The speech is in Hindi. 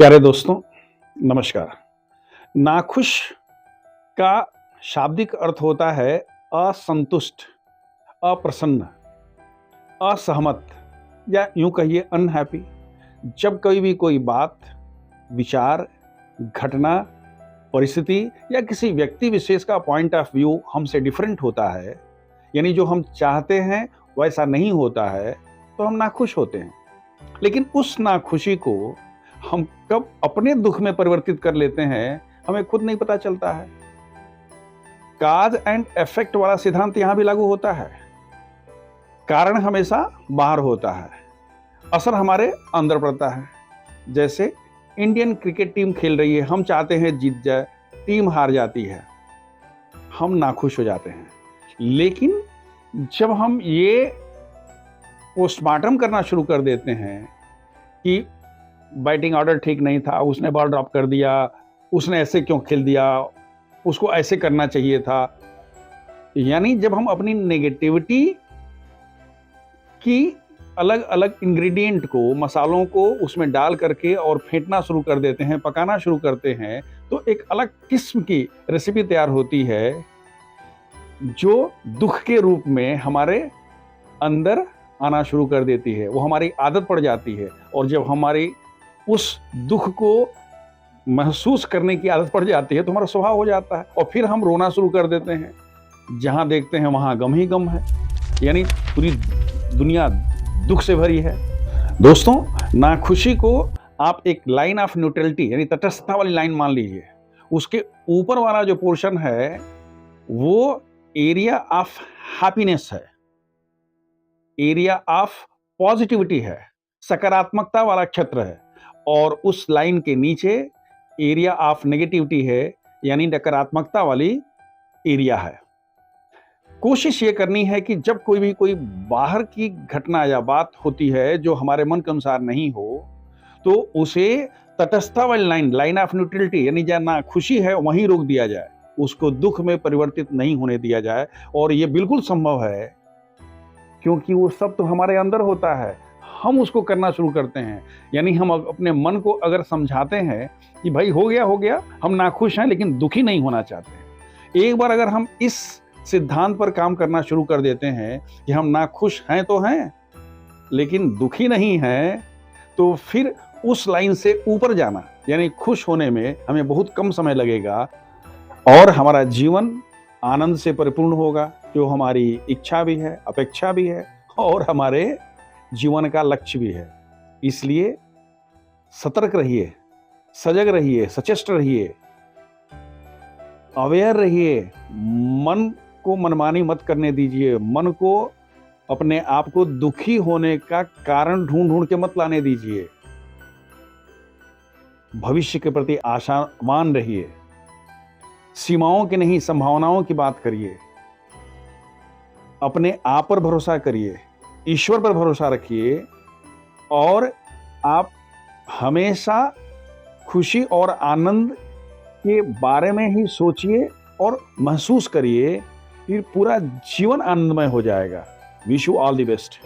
प्यारे दोस्तों, नमस्कार। नाखुश का शाब्दिक अर्थ होता है असंतुष्ट, अप्रसन्न, असहमत या यूं कहिए अनहैप्पी। जब कभी भी कोई बात, विचार, घटना, परिस्थिति या किसी व्यक्ति विशेष का पॉइंट ऑफ व्यू हमसे डिफरेंट होता है, यानी जो हम चाहते हैं वैसा नहीं होता है, तो हम नाखुश होते हैं। लेकिन उस नाखुशी को हम कब अपने दुख में परिवर्तित कर लेते हैं, हमें खुद नहीं पता चलता है। काज एंड इफेक्ट वाला सिद्धांत यहां भी लागू होता है। कारण हमेशा बाहर होता है, असर हमारे अंदर पड़ता है। जैसे इंडियन क्रिकेट टीम खेल रही है, हम चाहते हैं जीत जाए, टीम हार जाती है, हम नाखुश हो जाते हैं। लेकिन जब हम ये पोस्टमार्टम करना शुरू कर देते हैं कि बैटिंग ऑर्डर ठीक नहीं था, उसने बॉल ड्रॉप कर दिया, उसने ऐसे क्यों खेल दिया, उसको ऐसे करना चाहिए था, यानी जब हम अपनी नेगेटिविटी की अलग अलग इंग्रेडिएंट को, मसालों को उसमें डाल करके और फेंटना शुरू कर देते हैं, पकाना शुरू करते हैं, तो एक अलग किस्म की रेसिपी तैयार होती है जो दुख के रूप में हमारे अंदर आना शुरू कर देती है। वो हमारी आदत पड़ जाती है, और जब हमारी उस दुख को महसूस करने की आदत पड़ जाती है तो हमारा स्वभाव हो जाता है, और फिर हम रोना शुरू कर देते हैं। जहां देखते हैं वहां गम ही गम है, यानी पूरी दुनिया दुख से भरी है। दोस्तों, नाखुशी को आप एक लाइन ऑफ न्यूट्रलिटी यानी तटस्थता वाली लाइन मान लीजिए। उसके ऊपर वाला जो पोर्शन है वो एरिया ऑफ हैप्पीनेस है, एरिया ऑफ पॉजिटिविटी है, सकारात्मकता वाला क्षेत्र है, और उस लाइन के नीचे एरिया ऑफ नेगेटिविटी है, यानी नकारात्मकता वाली एरिया है। कोशिश ये करनी है कि जब कोई बाहर की घटना या बात होती है जो हमारे मन के अनुसार नहीं हो, तो उसे तटस्थता वाली लाइन ऑफ न्यूट्रलिटी यानी जहां ना खुशी है वहीं रोक दिया जाए, उसको दुख में परिवर्तित नहीं होने दिया जाए। और ये बिल्कुल संभव है, क्योंकि वो सब तो हमारे अंदर होता है, हम उसको करना शुरू करते हैं। यानी हम अपने मन को अगर समझाते हैं कि भाई हो गया, हम नाखुश हैं लेकिन दुखी नहीं होना चाहते। एक बार अगर हम इस सिद्धांत पर काम करना शुरू कर देते हैं कि हम नाखुश हैं तो हैं लेकिन दुखी नहीं हैं, तो फिर उस लाइन से ऊपर जाना यानी खुश होने में हमें बहुत कम समय लगेगा, और हमारा जीवन आनंद से परिपूर्ण होगा, जो हमारी इच्छा भी है, अपेक्षा भी है, और हमारे जीवन का लक्ष्य भी है। इसलिए सतर्क रहिए, सजग रहिए, सचेष्ट रहिए, अवेयर रहिए। मन को मनमानी मत करने दीजिए, मन को, अपने आप को दुखी होने का कारण ढूंढ के मत लाने दीजिए। भविष्य के प्रति आशावान रहिए, सीमाओं की नहीं संभावनाओं की बात करिए, अपने आप पर भरोसा करिए, ईश्वर पर भरोसा रखिए, और आप हमेशा खुशी और आनंद के बारे में ही सोचिए और महसूस करिए, फिर पूरा जीवन आनंदमय हो जाएगा। Wish you all the best.